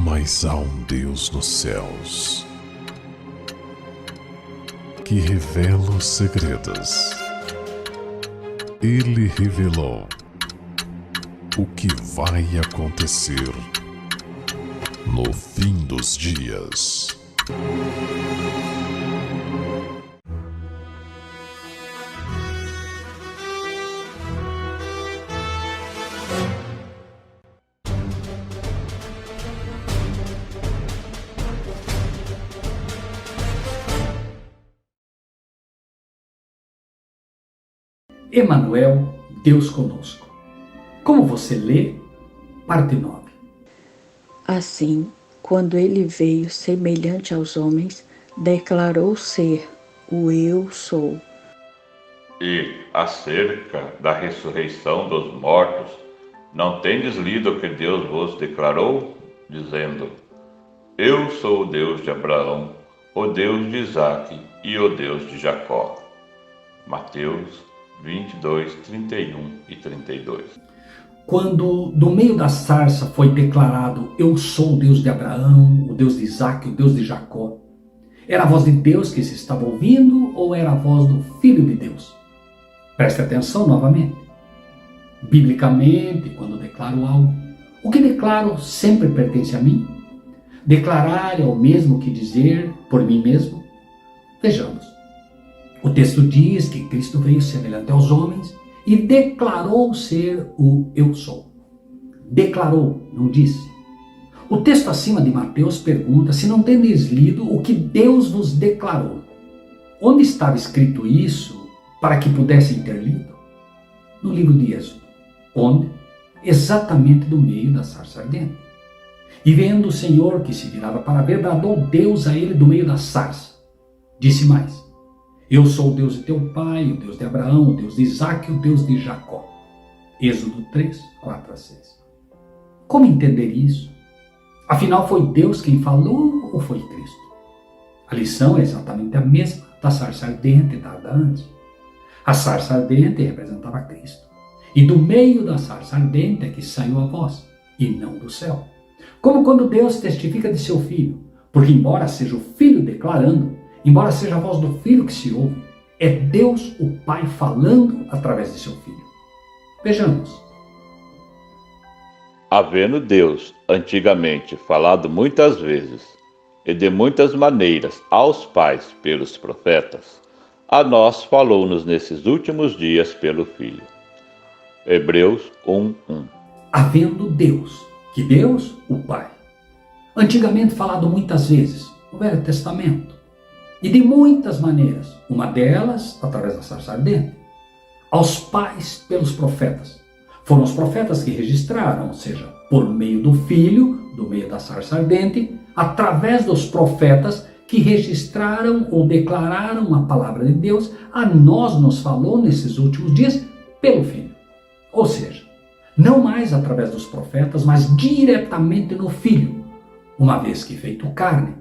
Mas há um Deus nos céus que revela os segredos. Ele revelou o que vai acontecer no fim dos dias. Emanuel, Deus conosco. Como você lê? Parte 9. Assim, quando ele veio semelhante aos homens, declarou ser o Eu Sou. E, acerca da ressurreição dos mortos, não tendes lido o que Deus vos declarou, dizendo: Eu sou o Deus de Abraão, o Deus de Isaque e o Deus de Jacó. Mateus 22, 31 e 32. Quando do meio da sarça foi declarado: Eu sou o Deus de Abraão, o Deus de Isaque, o Deus de Jacó, era a voz de Deus que se estava ouvindo ou era a voz do Filho de Deus? Preste atenção novamente. Biblicamente, quando declaro algo, o que declaro sempre pertence a mim? Declarar é o mesmo que dizer por mim mesmo? Vejamos. O texto diz que Cristo veio semelhante aos homens e declarou ser o Eu Sou. Declarou, não disse. O texto acima de Mateus pergunta se não tendes lido o que Deus vos declarou. Onde estava escrito isso para que pudessem ter lido? No livro de Êxodo. Onde? Exatamente do meio da sarça ardente. E vendo o Senhor que se virava para ver, bradou Deus a ele do meio da sarça. Disse mais: Eu sou o Deus de teu pai, o Deus de Abraão, o Deus de Isaque e o Deus de Jacó. Êxodo 3, 4 a 6. Como entender isso? Afinal, foi Deus quem falou ou foi Cristo? A lição é exatamente a mesma da sarça ardente dada antes. A sarça ardente representava Cristo. E do meio da sarça ardente é que saiu a voz, e não do céu. Como quando Deus testifica de seu Filho, porque embora seja o Filho declarando, embora seja a voz do Filho que se ouve, é Deus o Pai falando através de seu Filho. Vejamos. Havendo Deus antigamente falado muitas vezes e de muitas maneiras aos pais pelos profetas, a nós falou-nos nesses últimos dias pelo Filho. Hebreus 1:1. Havendo Deus, que Deus, o Pai, antigamente falado muitas vezes, no Velho Testamento, e de muitas maneiras, uma delas através da sarça ardente, aos pais pelos profetas. Foram os profetas que registraram, ou seja, por meio do Filho, do meio da sarça ardente, através dos profetas que registraram ou declararam a palavra de Deus, a nós nos falou nesses últimos dias pelo Filho. Ou seja, não mais através dos profetas, mas diretamente no Filho, uma vez que feito carne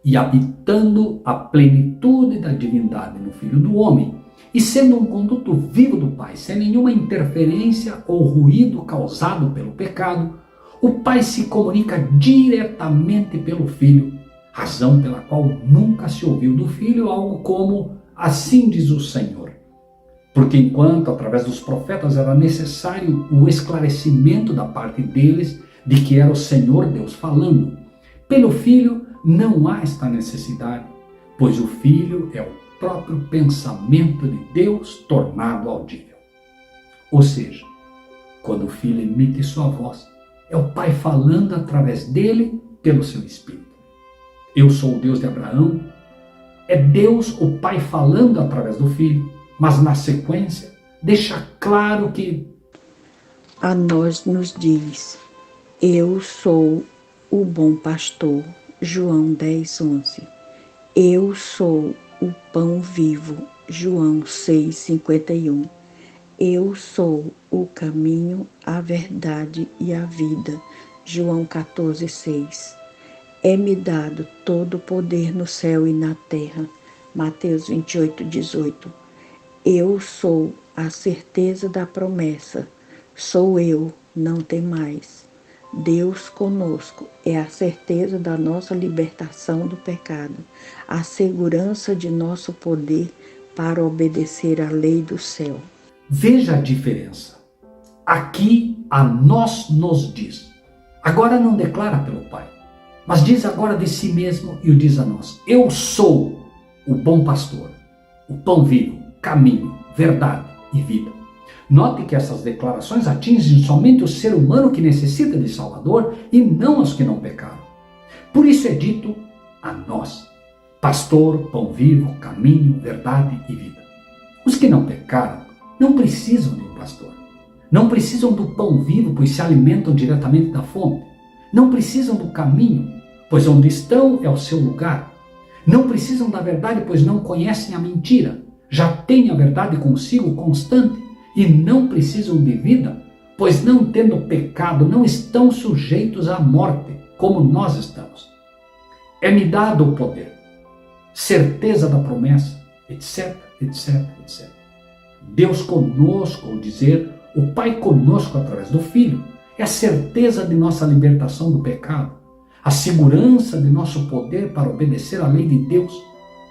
e habitando a plenitude da divindade no Filho do Homem, e sendo um conduto vivo do Pai, sem nenhuma interferência ou ruído causado pelo pecado, o Pai se comunica diretamente pelo Filho, razão pela qual nunca se ouviu do Filho algo como assim diz o Senhor. Porque enquanto através dos profetas era necessário o esclarecimento da parte deles de que era o Senhor Deus falando, pelo Filho não há esta necessidade, pois o Filho é o próprio pensamento de Deus tornado audível. Ou seja, quando o Filho emite sua voz, é o Pai falando através dele pelo seu Espírito. Eu sou o Deus de Abraão, é Deus o Pai falando através do Filho, mas na sequência deixa claro que A nós nos diz: Eu sou o bom pastor. João 10:11. Eu sou o pão vivo. João 6:51. Eu sou o caminho, a verdade e a vida. João 14:6. É-me dado todo o poder no céu e na terra. Mateus 28:18. Eu sou a certeza da promessa. Sou eu, não temais. Deus conosco é a certeza da nossa libertação do pecado, a segurança de nosso poder para obedecer à lei do céu. Veja a diferença. Aqui a nós nos diz. Agora não declara pelo Pai, mas diz agora de si mesmo e o diz a nós. Eu sou o bom pastor, o pão vivo, caminho, verdade e vida. Note que essas declarações atingem somente o ser humano que necessita de Salvador e não os que não pecaram. Por isso é dito a nós, pastor, pão vivo, caminho, verdade e vida. Os que não pecaram não precisam de um pastor. Não precisam do pão vivo, pois se alimentam diretamente da fonte. Não precisam do caminho, pois onde estão é o seu lugar. Não precisam da verdade, pois não conhecem a mentira. Já têm a verdade consigo constante. E não precisam de vida, pois não tendo pecado, não estão sujeitos à morte, como nós estamos. É-me dado o poder, certeza da promessa, etc, etc, etc. Deus conosco, ou dizer, o Pai conosco através do Filho, é a certeza de nossa libertação do pecado, a segurança de nosso poder para obedecer à lei de Deus,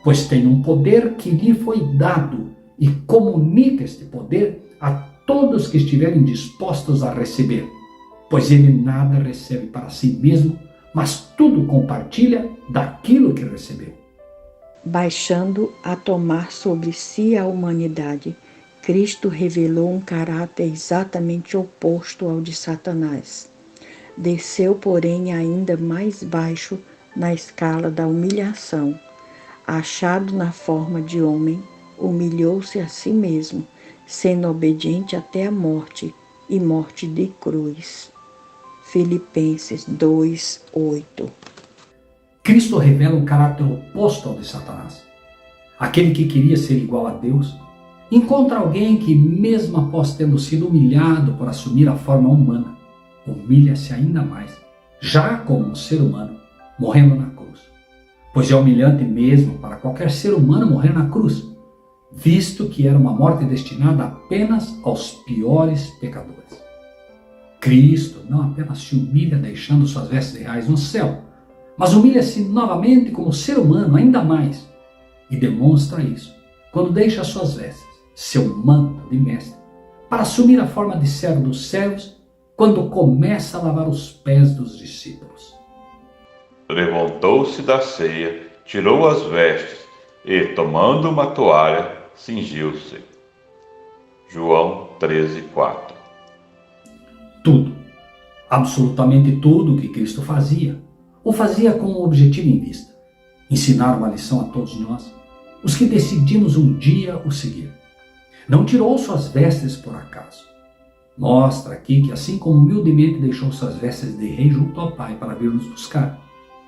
pois tem um poder que lhe foi dado e comunica este poder a todos que estiverem dispostos a receber, pois ele nada recebe para si mesmo, mas tudo compartilha daquilo que recebeu. Baixando a tomar sobre si a humanidade, Cristo revelou um caráter exatamente oposto ao de Satanás. Desceu, porém, ainda mais baixo na escala da humilhação. Achado na forma de homem, humilhou-se a si mesmo, sendo obediente até a morte e morte de cruz. Filipenses 2:8. Cristo revela um caráter oposto ao de Satanás. Aquele que queria ser igual a Deus, encontra alguém que, mesmo após tendo sido humilhado por assumir a forma humana, humilha-se ainda mais, já como um ser humano, morrendo na cruz. Pois é humilhante mesmo para qualquer ser humano morrer na cruz, visto que era uma morte destinada apenas aos piores pecadores. Cristo não apenas se humilha deixando suas vestes reais no céu, mas humilha-se novamente como ser humano ainda mais, e demonstra isso quando deixa suas vestes, seu manto de mestre, para assumir a forma de servo dos servos, quando começa a lavar os pés dos discípulos. Levantou-se da ceia, tirou as vestes e, tomando uma toalha, cingiu-se. João 13:4. Tudo, absolutamente tudo o que Cristo fazia, o fazia com um objetivo em vista: ensinar uma lição a todos nós, os que decidimos um dia o seguir. Não tirou suas vestes por acaso. Mostra aqui que, assim como humildemente deixou suas vestes de rei junto ao Pai para vir nos buscar,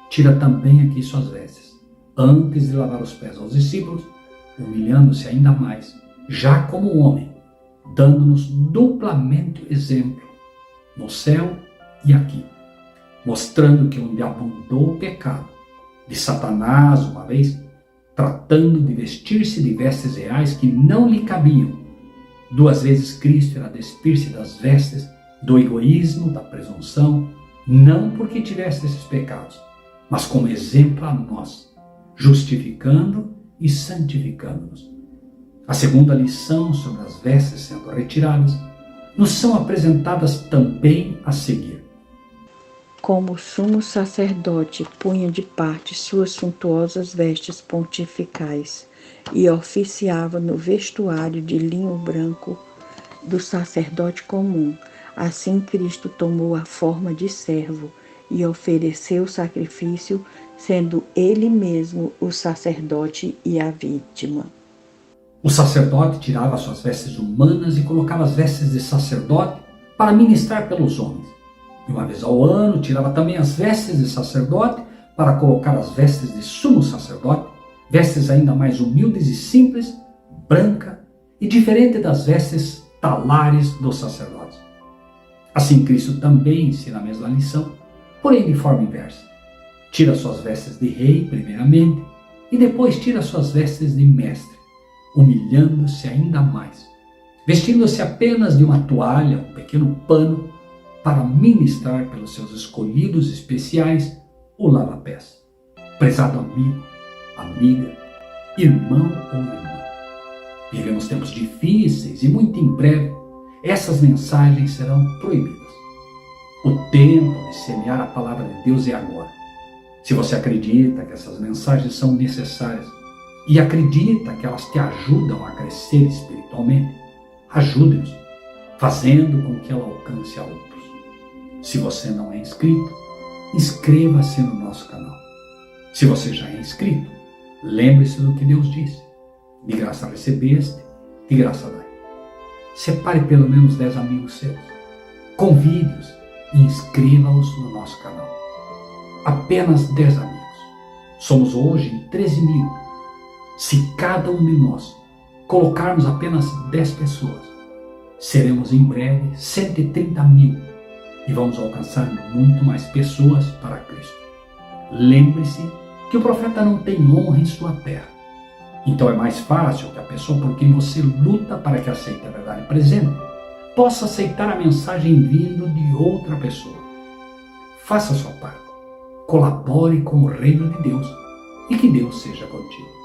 tira também aqui suas vestes, antes de lavar os pés aos discípulos, humilhando-se ainda mais, já como homem, dando-nos duplamente exemplo, no céu e aqui, mostrando que onde abundou o pecado, de Satanás uma vez, tratando de vestir-se de vestes reais que não lhe cabiam, duas vezes Cristo irá despir-se das vestes do egoísmo, da presunção, não porque tivesse esses pecados, mas como exemplo a nós, justificando e santificando-nos. A segunda lição sobre as vestes sendo retiradas nos são apresentadas também a seguir. Como o sumo sacerdote punha de parte suas suntuosas vestes pontificais e oficiava no vestuário de linho branco do sacerdote comum, assim Cristo tomou a forma de servo e ofereceu sacrifício, sendo ele mesmo o sacerdote e a vítima. O sacerdote tirava suas vestes humanas e colocava as vestes de sacerdote para ministrar pelos homens. E uma vez ao ano tirava também as vestes de sacerdote para colocar as vestes de sumo sacerdote, vestes ainda mais humildes e simples, branca e diferente das vestes talares dos sacerdotes. Assim Cristo também ensina a mesma lição, porém de forma inversa. Tira suas vestes de rei primeiramente e depois tira suas vestes de mestre, humilhando-se ainda mais, vestindo-se apenas de uma toalha, um pequeno pano, para ministrar pelos seus escolhidos especiais o lava-pés. Prezado amigo, amiga, irmão ou irmã, vivemos tempos difíceis e muito em breve essas mensagens serão proibidas. O tempo de semear a palavra de Deus é agora. Se você acredita que essas mensagens são necessárias e acredita que elas te ajudam a crescer espiritualmente, ajude-nos, fazendo com que ela alcance a outros. Se você não é inscrito, inscreva-se no nosso canal. Se você já é inscrito, lembre-se do que Deus disse: de graça recebeste, de graça dai. Separe pelo menos 10 amigos seus, convide-os e inscreva-os no nosso canal. Apenas 10 amigos. Somos hoje em 13 mil. Se cada um de nós colocarmos apenas 10 pessoas, seremos em breve 130 mil e vamos alcançar muito mais pessoas para Cristo. Lembre-se que o profeta não tem honra em sua terra. Então é mais fácil que a pessoa por quem você luta para que aceite a verdade presente possa aceitar a mensagem vindo de outra pessoa. Faça a sua parte. Colabore com o reino de Deus e que Deus seja contigo.